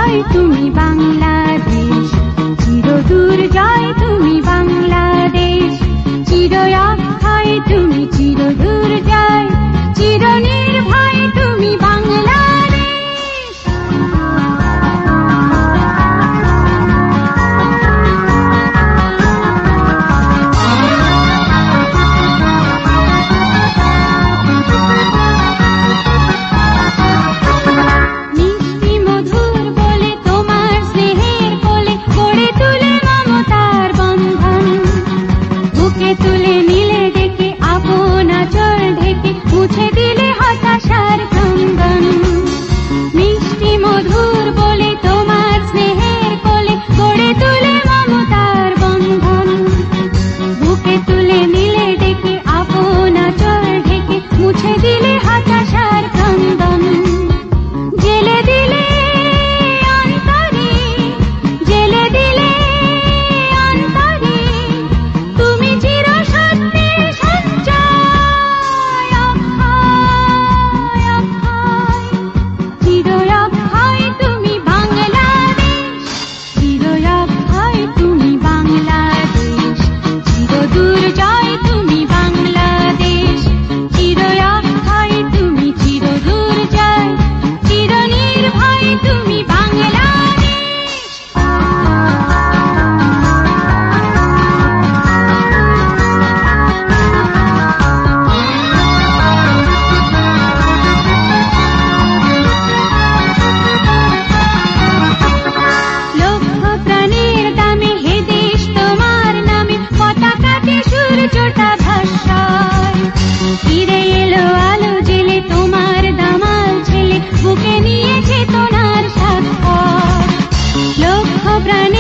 জয় তুমি বাংলাদেশ, চিরদূর জয় তুমি বাংলাদেশ, চিরঅক্ষয় তুমি চিরদূর জয়, চিরনির্ভয় তুমি বাংলাদেশ। মিষ্টি মধুর বলে তোমার স্নেহের কোলে গড়ে তুলে মমতার বন্ধন, বুকে তুলে নিলে ডেকে আপন আঁচল ঢেকে মুছে দিলে হতাশার ক্রন্দন। মিষ্টি মধুর বলে তোমার স্নেহের কোলে গড়ে তুলে মমতার বন্ধন, বুকে তুলে নিলে ডেকে আপন আঁচল ঢেকে মুছে দিলে হতাশার ক্রন্দন। জেলে দিলে অন্তরে, জেলে দিলে অন্তরে তুমি চিরসত্যের সঞ্চয়, অক্ষয় অক্ষয়, চিরঅক্ষয় তুমি বাংলাদেশ, চিরঅক্ষয় তুমি বাংলাদেশ, চিরদূর জয় তুমি বাংলাদেশ, চিরঅক্ষয় তুমি চিরদূর জয়, চিরনির্ভয় তুমি বাংলাদেশ। লক্ষ প্রাণের দামে হে দেশ তোমার নামে পতাকাতে সূর্যটা ভাস্বর, ফিরে এলো আলো জেলে তোমার দামাল ছেলে বুকে নিয়ে চেতনার স্বাক্ষর। লক্ষ প্রাণের